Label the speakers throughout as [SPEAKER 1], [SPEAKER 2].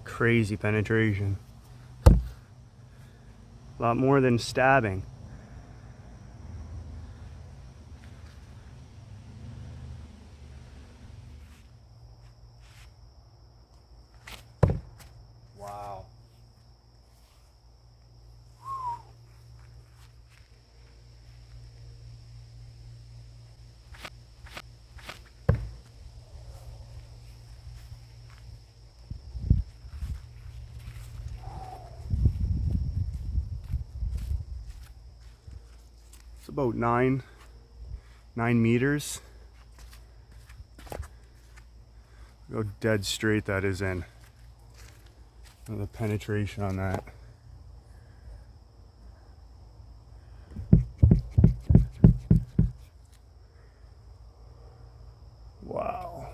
[SPEAKER 1] Crazy penetration. A lot more than stabbing. Wow. It's about 9 meters. Look how dead straight that is in. And the penetration on that. Wow.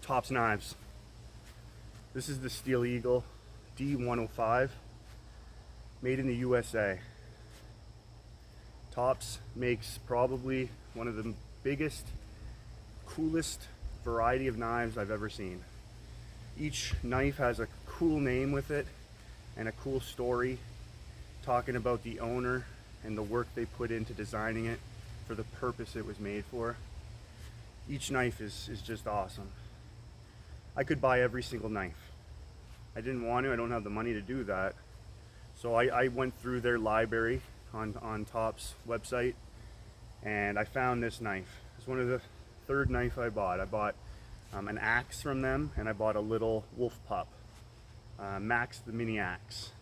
[SPEAKER 1] Tops knives. This is the Steel Eagle D105, made in the USA. Tops makes probably one of the biggest, coolest variety of knives I've ever seen. Each knife has a cool name with it and a cool story talking about the owner and the work they put into designing it for the purpose it was made for. Each knife is just awesome. I could buy every single knife. I didn't want to, I don't have the money to do that. So I went through their library on Top's website and I found this knife. It's one of the third knife I bought. I bought an axe from them and I bought a little wolf pup, Max the mini axe.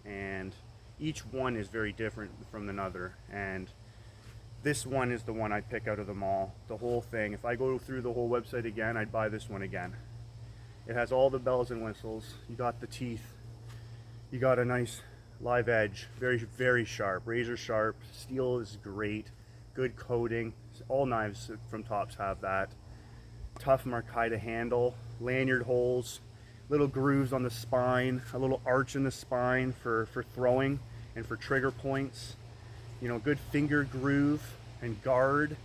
[SPEAKER 1] And each one is very different from another. And this one is the one I pick out of them all, the whole thing. If I go through the whole website again, I'd buy this one again. It has all the bells and whistles. You got the teeth. You got a nice live edge, very, very sharp, razor sharp. Steel is great, good coating. All knives from Tops have that. Tough Markita handle, lanyard holes, little grooves on the spine, a little arch in the spine for throwing and for trigger points. You know, good finger groove and guard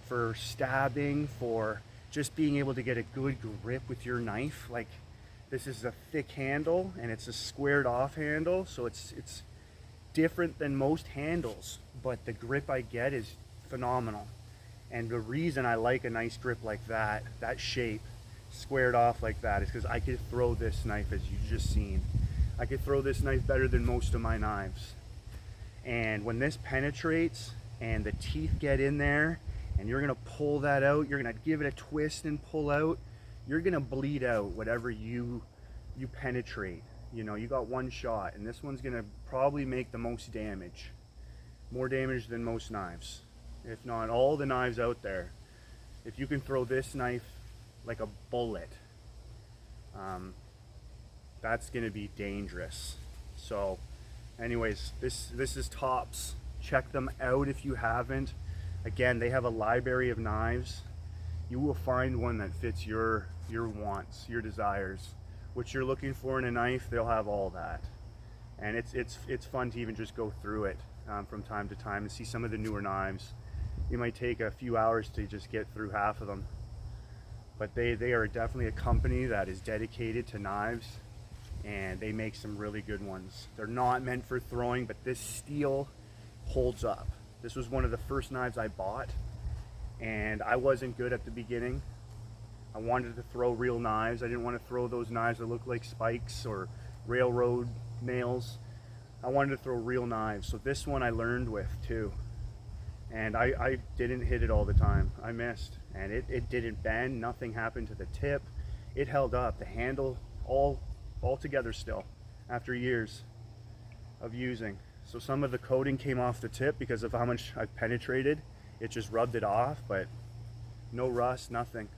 [SPEAKER 1] for stabbing, for just being able to get a good grip with your knife. Like, this is a thick handle and it's a squared off handle, so it's different than most handles, but the grip I get is phenomenal. And the reason I like a nice grip like that shape, squared off like that, is because I could throw this knife, as you just seen. I could throw this knife better than most of my knives. And when this penetrates and the teeth get in there and you're gonna pull that out, you're gonna give it a twist and pull out, you're gonna bleed out whatever you penetrate. You know, you got one shot, and this one's gonna probably make the most damage. More damage than most knives, if not all the knives out there. If you can throw this knife like a bullet, that's gonna be dangerous. So anyways, this is Tops. Check them out if you haven't. Again, they have a library of knives. You will find one that fits your wants, your desires. What you're looking for in a knife, they'll have all that. And it's fun to even just go through it from time to time and see some of the newer knives. You might take a few hours to just get through half of them. But they are definitely a company that is dedicated to knives, and they make some really good ones. They're not meant for throwing, but this steel holds up. This was one of the first knives I bought, and I wasn't good at the beginning. I wanted to throw real knives. I didn't want to throw those knives that look like spikes or railroad nails. I wanted to throw real knives. So this one I learned with too. And I didn't hit it all the time. I missed, and it didn't bend. Nothing happened to the tip. It held up. The handle all together still after years of using. So some of the coating came off the tip because of how much I've penetrated. It just rubbed it off, but no rust, nothing.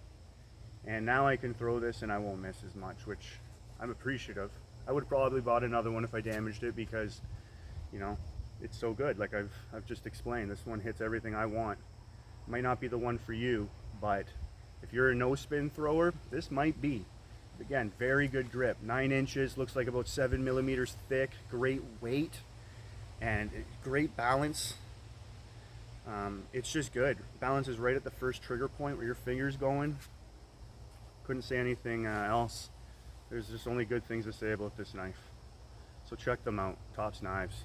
[SPEAKER 1] And now I can throw this and I won't miss as much, which I'm appreciative. I would probably bought another one if I damaged it, because, you know, it's so good. Like I've just explained, this one hits everything I want. Might not be the one for you, but if you're a no spin thrower, this might be. Again, very good grip. 9 inches, looks like about 7 millimeters thick, great weight, and great balance. It's just good. Balance is right at the first trigger point where your finger's going. Couldn't say anything else. There's just only good things to say about this knife. So check them out, Tops Knives.